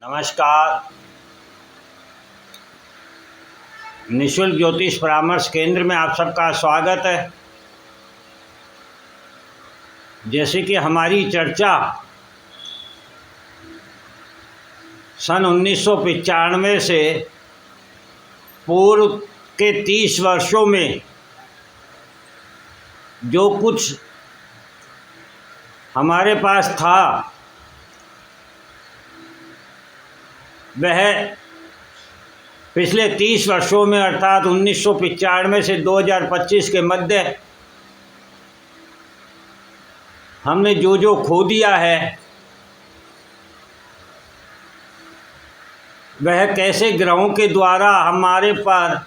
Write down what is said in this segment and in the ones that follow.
नमस्कार। निःशुल्क ज्योतिष परामर्श केंद्र में आप सबका स्वागत है। जैसे कि हमारी चर्चा सन 1995 से पूर्व के 30 वर्षों में जो कुछ हमारे पास था वह पिछले 30 वर्षों में अर्थात 1995 से 2025 के मध्य हमने जो खो दिया है वह कैसे ग्रहों के द्वारा हमारे पर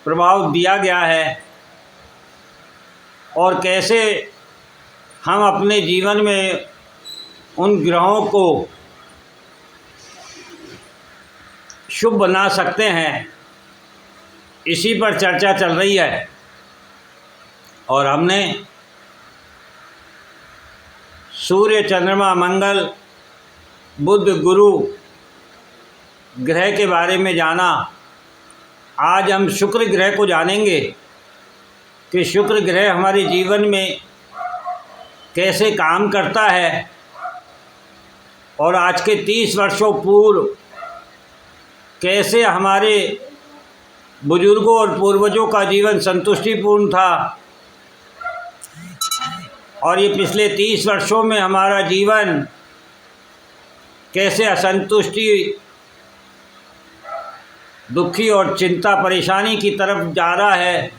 प्रभाव दिया गया है और कैसे हम अपने जीवन में उन ग्रहों को शुभ बना सकते हैं, इसी पर चर्चा चल रही है। और हमने सूर्य, चंद्रमा, मंगल, बुध, गुरु ग्रह के बारे में जाना। आज हम शुक्र ग्रह को जानेंगे कि शुक्र ग्रह हमारे जीवन में कैसे काम करता है और आज के 30 वर्षों पूर्व कैसे हमारे बुजुर्गों और पूर्वजों का जीवन संतुष्टिपूर्ण था और ये पिछले 30 वर्षों में हमारा जीवन कैसे असंतुष्टि, दुखी और चिंता परेशानी की तरफ जा रहा है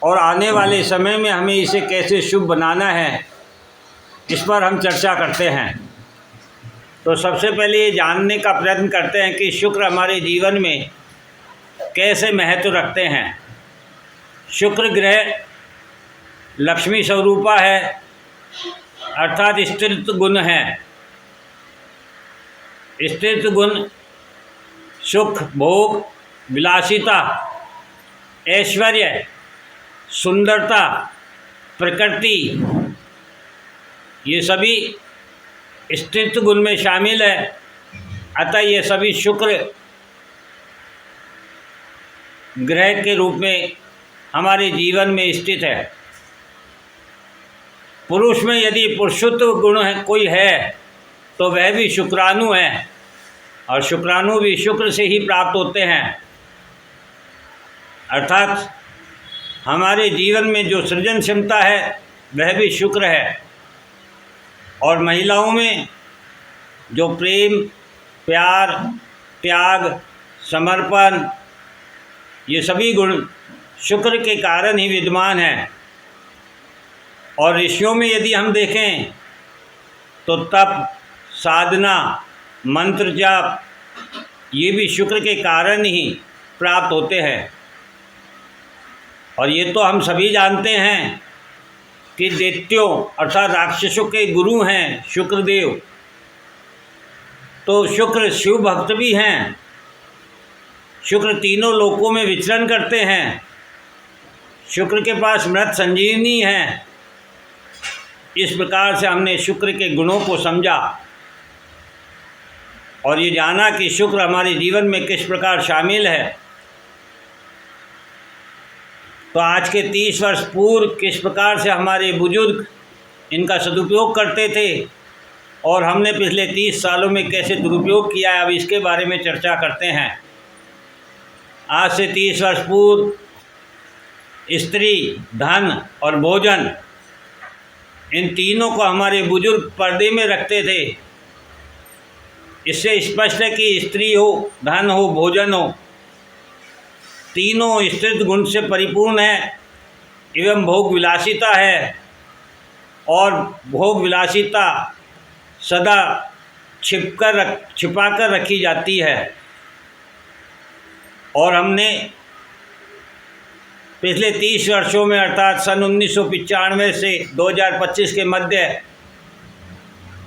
और आने वाले समय में हमें इसे कैसे शुभ बनाना है, इस पर हम चर्चा करते हैं। तो सबसे पहले ये जानने का प्रयत्न करते हैं कि शुक्र हमारे जीवन में कैसे महत्व रखते हैं। शुक्र ग्रह लक्ष्मी स्वरूपा है अर्थात स्त्रीत्व गुण है। स्त्रीत्व गुण सुख, भोग, विलासिता, ऐश्वर्य, सुंदरता, प्रकृति, ये सभी स्त्रीत्व गुण में शामिल है। अतः ये सभी शुक्र ग्रह के रूप में हमारे जीवन में स्थित है। पुरुष में यदि पुरुषत्व गुण है कोई है तो वह भी शुक्राणु है और शुक्राणु भी शुक्र से ही प्राप्त होते हैं। अर्थात हमारे जीवन में जो सृजन क्षमता है वह भी शुक्र है। और महिलाओं में जो प्रेम, प्यार, त्याग, समर्पण, ये सभी गुण शुक्र के कारण ही विद्यमान हैं। और ऋषियों में यदि हम देखें तो तप, साधना, मंत्र जाप, ये भी शुक्र के कारण ही प्राप्त होते हैं। और ये तो हम सभी जानते हैं कि दैत्यों अर्थात राक्षसों के गुरु हैं शुक्रदेव। तो शुक्र शिव भक्त भी हैं। शुक्र तीनों लोकों में विचरण करते हैं। शुक्र के पास मृत संजीवनी है। इस प्रकार से हमने शुक्र के गुणों को समझा और ये जाना कि शुक्र हमारे जीवन में किस प्रकार शामिल है। तो आज के 30 वर्ष पूर्व किस प्रकार से हमारे बुजुर्ग इनका सदुपयोग करते थे और हमने पिछले 30 सालों में कैसे दुरुपयोग किया है, अब इसके बारे में चर्चा करते हैं। आज से 30 वर्ष पूर्व स्त्री, धन और भोजन, इन तीनों को हमारे बुजुर्ग पर्दे में रखते थे। इससे स्पष्ट है कि स्त्री हो, धन हो, भोजन हो, तीनों स्त्रीत्व गुण से परिपूर्ण है एवं भोग विलासिता है। और भोग विलासिता सदा छिपा कर रखी जाती है। और हमने पिछले 30 वर्षों में अर्थात सन 1995 से 2025 के मध्य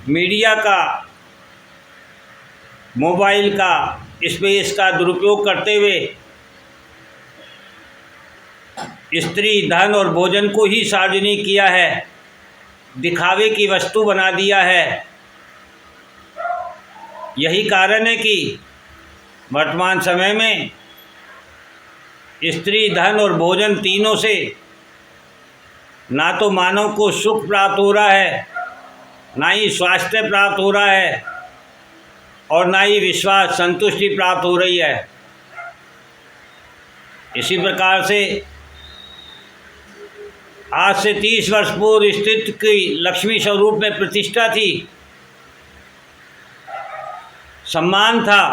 मीडिया का, मोबाइल का, स्पेस का दुरुपयोग करते हुए स्त्री, धन और भोजन को ही सार्वजनिक किया है, दिखावे की वस्तु बना दिया है। यही कारण है कि वर्तमान समय में स्त्री, धन और भोजन तीनों से ना तो मानव को सुख प्राप्त हो रहा है, ना ही स्वास्थ्य प्राप्त हो रहा है और ना ही विश्वास, संतुष्टि प्राप्त हो रही है। इसी प्रकार से आज से 30 वर्ष पूर्व स्थित की लक्ष्मी स्वरूप में प्रतिष्ठा थी, सम्मान था,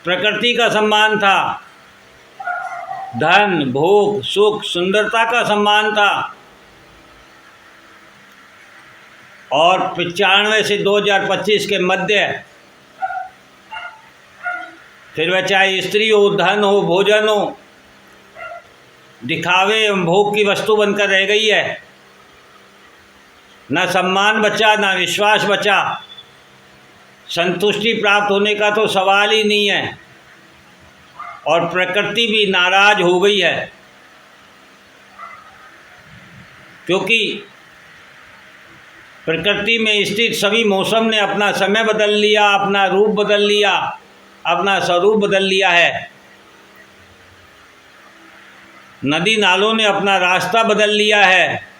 प्रकृति का सम्मान था, धन, भोग, सुख, सुंदरता का सम्मान था। और 95 से 2025 के मध्य फिर वह चाहे स्त्री हो, धन हो, भोजन हो, दिखावे एवं भोग की वस्तु बनकर रह गई है। न सम्मान बचा, न विश्वास बचा, संतुष्टि प्राप्त होने का तो सवाल ही नहीं है और प्रकृति भी नाराज हो गई है, क्योंकि प्रकृति में स्थित सभी मौसम ने अपना समय बदल लिया, अपना रूप बदल लिया, अपना स्वरूप बदल लिया है। नदी नालों ने अपना रास्ता बदल लिया है।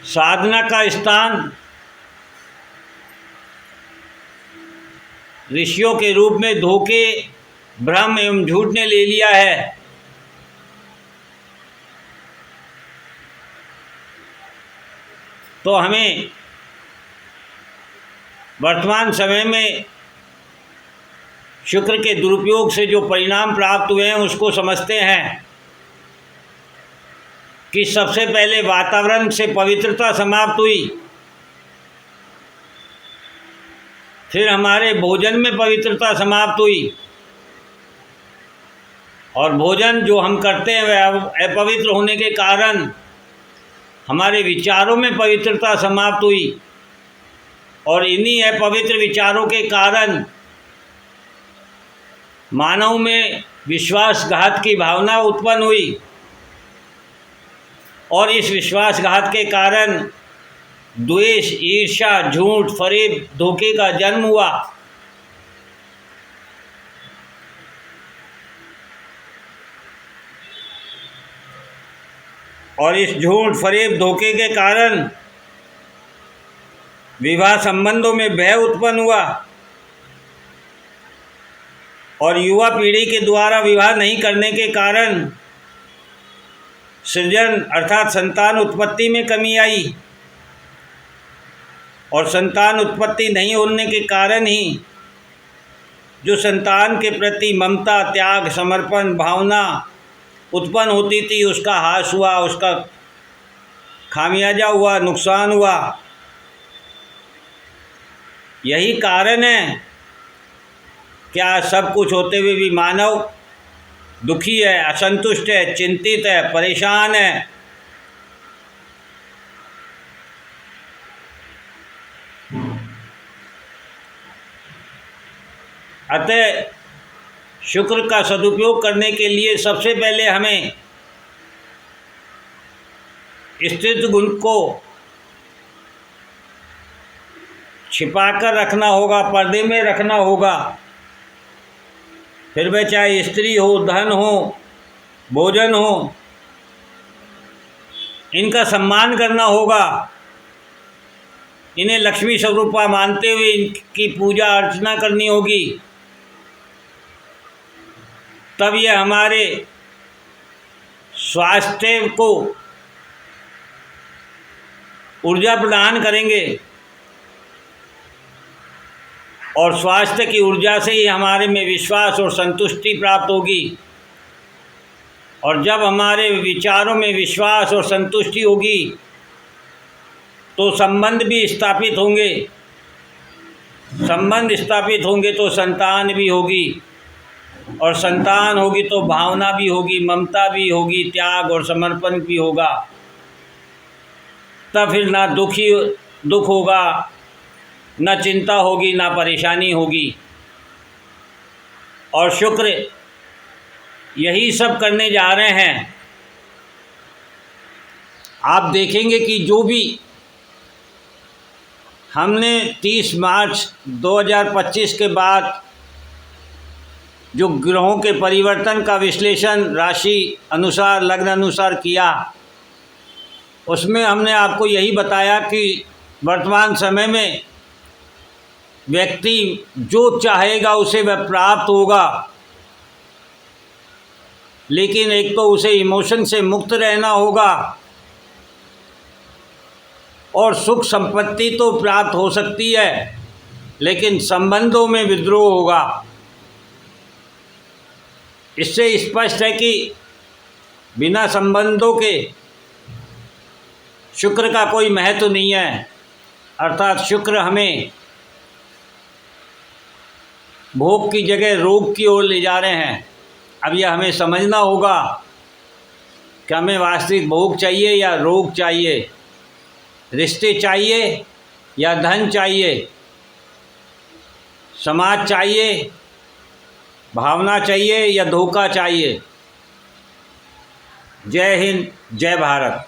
साधना का स्थान ऋषियों के रूप में धोखे, भ्रम एवं झूठ ने ले लिया है। तो हमें वर्तमान समय में शुक्र के दुरुपयोग से जो परिणाम प्राप्त हुए हैं उसको समझते हैं कि सबसे पहले वातावरण से पवित्रता समाप्त हुई, फिर हमारे भोजन में पवित्रता समाप्त हुई और भोजन जो हम करते हैं वह अपवित्र होने के कारण हमारे विचारों में पवित्रता समाप्त हुई और इन्हीं अपवित्र विचारों के कारण मानव में विश्वासघात की भावना उत्पन्न हुई और इस विश्वासघात के कारण द्वेष, ईर्ष्या, झूठ, फरेब, धोखे का जन्म हुआ। और इस झूठ, फरेब, धोखे के कारण विवाह संबंधों में भय उत्पन्न हुआ और युवा पीढ़ी के द्वारा विवाह नहीं करने के कारण सृजन अर्थात संतान उत्पत्ति में कमी आई और संतान उत्पत्ति नहीं होने के कारण ही जो संतान के प्रति ममता, त्याग, समर्पण भावना उत्पन्न होती थी उसका ह्रास हुआ, उसका खामियाजा हुआ, नुकसान हुआ। यही कारण है क्या सब कुछ होते हुए भी मानव दुखी है, असंतुष्ट है, चिंतित है, परेशान है। अतः शुक्र का सदुपयोग करने के लिए सबसे पहले हमें स्थित गुण को छिपाकर रखना होगा, पर्दे में रखना होगा। फिर वह चाहे स्त्री हो, धन हो, भोजन हो, इनका सम्मान करना होगा, इन्हें लक्ष्मी स्वरूपा मानते हुए इनकी पूजा अर्चना करनी होगी। तब यह हमारे स्वास्थ्य को ऊर्जा प्रदान करेंगे और स्वास्थ्य की ऊर्जा से ही हमारे में विश्वास और संतुष्टि प्राप्त होगी और जब हमारे विचारों में विश्वास और संतुष्टि होगी तो संबंध भी स्थापित होंगे, संबंध स्थापित होंगे तो संतान भी होगी और संतान होगी तो भावना भी होगी, ममता भी होगी, त्याग और समर्पण भी होगा। तब फिर ना दुख होगा, न चिंता होगी, ना परेशानी होगी। और शुक्र यही सब करने जा रहे हैं। आप देखेंगे कि जो भी हमने 30 मार्च 2025 के बाद जो ग्रहों के परिवर्तन का विश्लेषण राशि अनुसार लग्न अनुसार किया, उसमें हमने आपको यही बताया कि वर्तमान समय में व्यक्ति जो चाहेगा उसे वह प्राप्त होगा, लेकिन एक तो उसे इमोशन से मुक्त रहना होगा और सुख संपत्ति तो प्राप्त हो सकती है, लेकिन संबंधों में विद्रोह होगा। इससे स्पष्ट है कि बिना संबंधों के शुक्र का कोई महत्व नहीं है, अर्थात शुक्र हमें भोग की जगह रोग की ओर ले जा रहे हैं। अब यह हमें समझना होगा कि हमें वास्तविक भोग चाहिए या रोग चाहिए, रिश्ते चाहिए या धन चाहिए, समाज चाहिए, भावना चाहिए या धोखा चाहिए। जय हिंद, जय भारत।